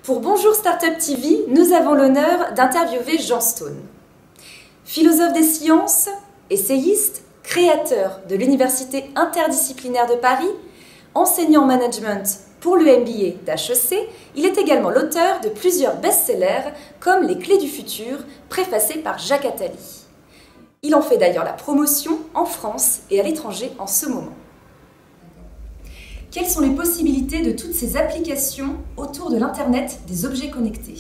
Pour Bonjour Startup TV, nous avons l'honneur d'interviewer Jean Stone. Philosophe des sciences, essayiste, créateur de l'Université interdisciplinaire de Paris, enseignant en management pour le MBA d'HEC, il est également l'auteur de plusieurs best-sellers comme Les Clés du futur, préfacés par Jacques Attali. Il en fait d'ailleurs la promotion en France et à l'étranger en ce moment. Quelles sont les possibilités de toutes ces applications autour de l'Internet des objets connectés?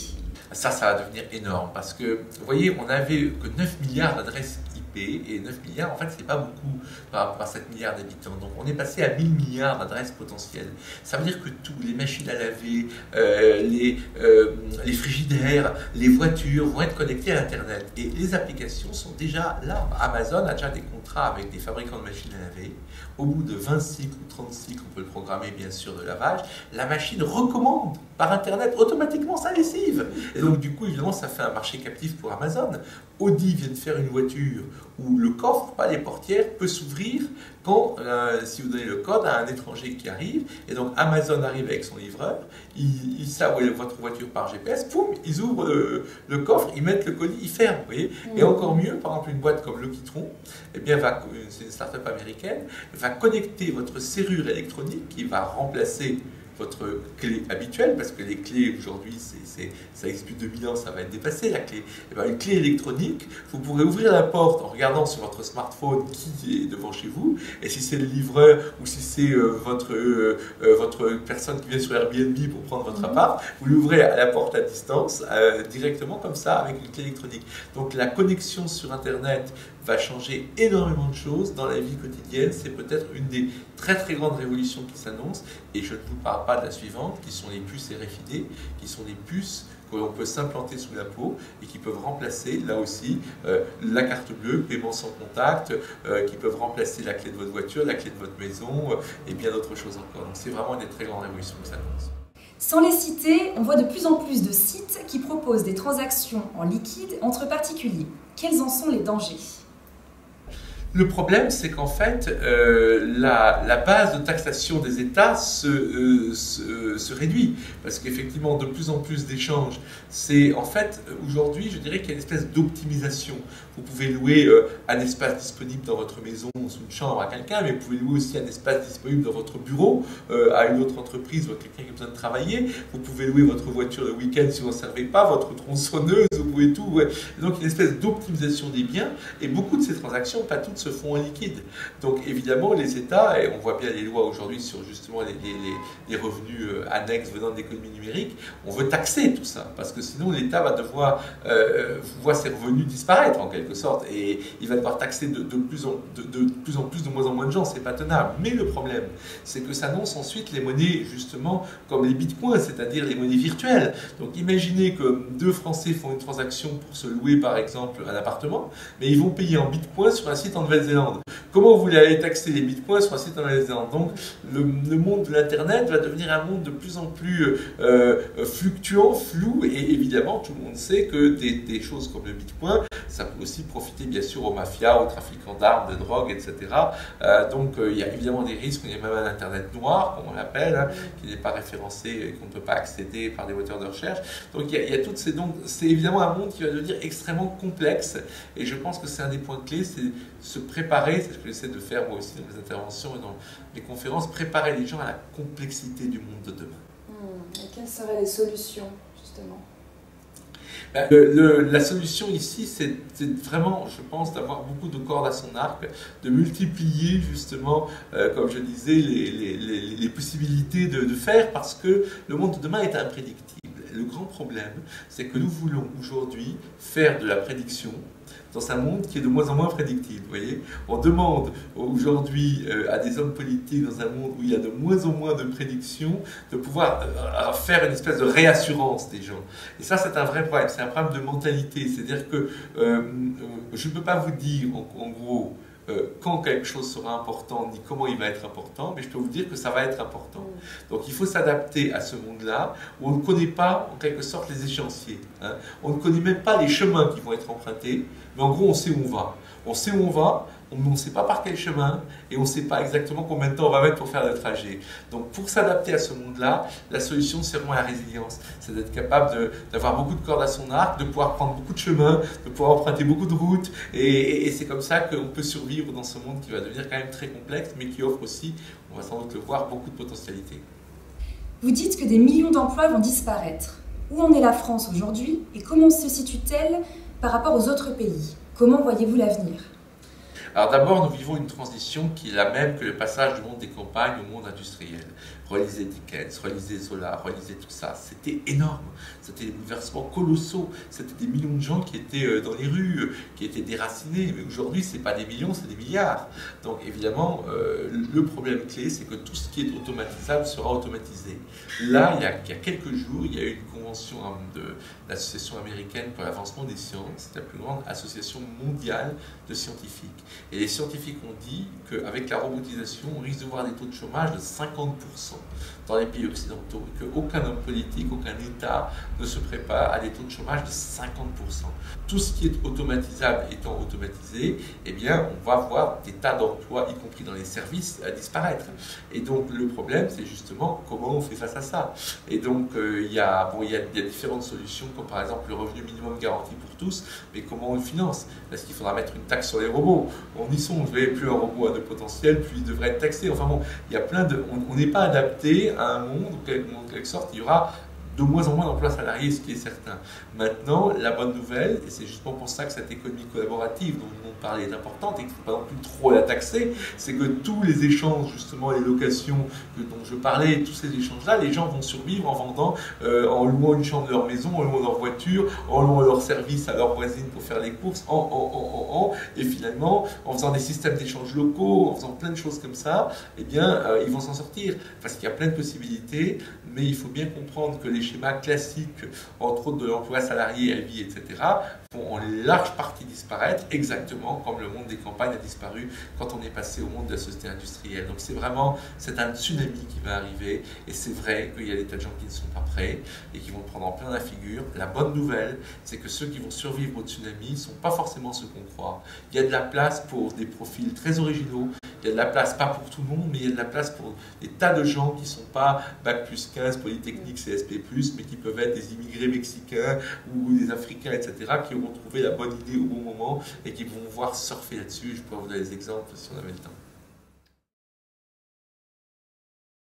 Ça va devenir énorme parce que, vous voyez, on n'avait que 9 milliards d'adresses IP et 9 milliards, en fait, c'est pas beaucoup par rapport à 7 milliards d'habitants. Donc, on est passé à 1000 milliards d'adresses potentielles. Ça veut dire que tous les machines à laver, les frigidaires, les voitures vont être connectées à Internet. Et les applications sont déjà là. Amazon a déjà des contrats avec des fabricants de machines à laver. Au bout de 20 cycles ou 30 cycles, on peut le programmer bien sûr de lavage, la machine recommande par Internet automatiquement sa lessive. Et donc du coup, évidemment, ça fait un marché captif pour Amazon. Audi vient de faire une voiture où le coffre, pas les portières, peut s'ouvrir quand, si vous donnez le code à un étranger qui arrive. Et donc Amazon arrive avec son livreur, ils savent où est votre voiture par GPS, poum, ils ouvrent le coffre, ils mettent le colis, ils ferment. Vous voyez. Et encore mieux, par exemple, une boîte comme Le Quitron, eh bien, c'est une start-up américaine, va connecter votre serrure électronique qui va remplacer votre clé habituelle, parce que les clés aujourd'hui, ça existe depuis 2000 ans, ça va être dépassé la clé. Et bien, une clé électronique, vous pourrez ouvrir la porte en regardant sur votre smartphone qui est devant chez vous, et si c'est le livreur ou si c'est votre personne qui vient sur Airbnb pour prendre votre appart, vous l'ouvrez à la porte à distance, directement comme ça, avec une clé électronique. Donc la connexion sur Internet va changer énormément de choses dans la vie quotidienne. C'est peut-être une des très très grandes révolutions qui s'annoncent. Et je ne vous parle pas de la suivante, qui sont les puces RFID, qui sont des puces que l'on peut s'implanter sous la peau et qui peuvent remplacer, là aussi, la carte bleue, paiement sans contact, qui peuvent remplacer la clé de votre voiture, la clé de votre maison et bien d'autres choses encore. Donc c'est vraiment une des très grandes révolutions qui s'annoncent. Sans les citer, on voit de plus en plus de sites qui proposent des transactions en liquide entre particuliers. Quels en sont les dangers ? Le problème, c'est qu'en fait, la base de taxation des États se réduit. Parce qu'effectivement, de plus en plus d'échanges, c'est en fait, aujourd'hui, je dirais qu'il y a une espèce d'optimisation. Vous pouvez louer un espace disponible dans votre maison, sous une chambre à quelqu'un, mais vous pouvez louer aussi un espace disponible dans votre bureau à une autre entreprise ou à quelqu'un qui a besoin de travailler. Vous pouvez louer votre voiture le week-end si vous n'en servez pas, votre tronçonneuse, vous pouvez tout. Ouais. Donc, il y a une espèce d'optimisation des biens et beaucoup de ces transactions, pas toutes, se font en liquide. Donc évidemment les États, et on voit bien les lois aujourd'hui sur justement les revenus annexes venant de l'économie numérique, on veut taxer tout ça, parce que sinon l'État va devoir voir ses revenus disparaître en quelque sorte, et il va devoir taxer de plus en moins en moins de gens, c'est pas tenable. Mais le problème, c'est que s'annoncent ensuite les monnaies justement comme les bitcoins, c'est-à-dire les monnaies virtuelles. Donc imaginez que deux Français font une transaction pour se louer par exemple un appartement, mais ils vont payer en bitcoins sur un site en Nouvelle-Zélande. Comment vous voulez aller taxer les bitcoins sur un site en Nouvelle-Zélande? Donc le monde de l'Internet va devenir un monde de plus en plus fluctuant, flou, et évidemment tout le monde sait que des choses comme le bitcoin, ça peut aussi profiter bien sûr aux mafias, aux trafiquants d'armes, de drogue, etc. Donc il y a évidemment des risques, il y a même un Internet noir, comme on l'appelle, hein, qui n'est pas référencé et qu'on ne peut pas accéder par des moteurs de recherche. Donc il y a toutes ces... Donc c'est évidemment un monde qui va devenir extrêmement complexe, et je pense que c'est un des points clés, c'est se préparer, c'est ce que j'essaie de faire moi aussi dans mes interventions et dans les conférences, préparer les gens à la complexité du monde de demain. Et quelles seraient les solutions, justement? La solution ici, c'est vraiment, je pense, d'avoir beaucoup de cordes à son arc, de multiplier justement, comme je disais, les possibilités de faire, parce que le monde de demain est imprédictible. Le grand problème, c'est que nous voulons aujourd'hui faire de la prédiction dans un monde qui est de moins en moins prédictible. Vous voyez, on demande aujourd'hui à des hommes politiques dans un monde où il y a de moins en moins de prédictions de pouvoir faire une espèce de réassurance des gens. Et ça, c'est un vrai problème. C'est un problème de mentalité. C'est-à-dire que je ne peux pas vous dire, en gros, quand quelque chose sera important, ni comment il va être important, mais je peux vous dire que ça va être important. Donc il faut s'adapter à ce monde-là, où on ne connaît pas, en quelque sorte, les échéanciers. On ne connaît même pas les chemins qui vont être empruntés, mais en gros, on sait où on va. On sait où on va, on ne sait pas par quel chemin et on ne sait pas exactement combien de temps on va mettre pour faire le trajet. Donc pour s'adapter à ce monde-là, la solution c'est vraiment la résilience. C'est d'être capable d'avoir beaucoup de cordes à son arc, de pouvoir prendre beaucoup de chemins, de pouvoir emprunter beaucoup de routes et c'est comme ça qu'on peut survivre dans ce monde qui va devenir quand même très complexe mais qui offre aussi, on va sans doute le voir, beaucoup de potentialités. Vous dites que des millions d'emplois vont disparaître. Où en est la France aujourd'hui et comment se situe-t-elle par rapport aux autres pays? Comment voyez-vous l'avenir? Alors d'abord, nous vivons une transition qui est la même que le passage du monde des campagnes au monde industriel. Relisez Dickens, relisez Zola, relisez tout ça. C'était énorme. C'était des bouleversements colossaux. C'était des millions de gens qui étaient dans les rues, qui étaient déracinés. Mais aujourd'hui, ce n'est pas des millions, c'est des milliards. Donc évidemment, le problème clé, c'est que tout ce qui est automatisable sera automatisé. Là, il y a quelques jours, il y a eu une convention de l'Association américaine pour l'avancement des sciences. C'est la plus grande association mondiale de scientifiques. Et les scientifiques ont dit qu'avec la robotisation, on risque de voir des taux de chômage de 50% dans les pays occidentaux et qu'aucun homme politique, aucun État ne se prépare à des taux de chômage de 50%. Tout ce qui est automatisable étant automatisé, eh bien, on va voir des tas d'emplois, y compris dans les services, disparaître. Et donc, le problème, c'est justement comment on fait face à ça. Et donc, il y a différentes solutions, comme par exemple le revenu minimum garanti pour tous, mais comment on le finance? Parce qu'il faudra mettre une taxe sur les robots. On y songe, plus un robot a de potentiel, plus il devrait être taxé. Enfin bon, il y a plein de... On n'est pas adapté à un monde où, en quelque sorte, il y aura de moins en moins d'emplois salariés, ce qui est certain. Maintenant, la bonne nouvelle, et c'est justement pour ça que cette économie collaborative dont nous parlons est importante et qu'il ne faut pas non plus trop la taxer, c'est que tous les échanges, justement, les locations dont je parlais, tous ces échanges-là, les gens vont survivre en vendant, en louant une chambre de leur maison, en louant leur voiture, en louant leur service à leur voisine pour faire les courses, et finalement, en faisant des systèmes d'échanges locaux, en faisant plein de choses comme ça, eh bien, ils vont s'en sortir. Parce qu'il y a plein de possibilités, mais il faut bien comprendre que les schémas classiques, entre autres de l'emploi salarié à vie, etc., vont en large partie disparaître, exactement comme le monde des campagnes a disparu quand on est passé au monde de la société industrielle. Donc c'est un tsunami qui va arriver, et c'est vrai qu'il y a des tas de gens qui ne sont pas prêts et qui vont le prendre en plein la figure. La bonne nouvelle, c'est que ceux qui vont survivre au tsunami ne sont pas forcément ceux qu'on croit. Il y a de la place pour des profils très originaux, il y a de la place, pas pour tout le monde, mais il y a de la place pour des tas de gens qui ne sont pas Bac+15, Polytechnique, CSP+, mais qui peuvent être des immigrés mexicains ou des Africains, etc., qui auront trouvé la bonne idée au bon moment et qui vont voir surfer là-dessus. Je pourrais vous donner des exemples si on avait le temps.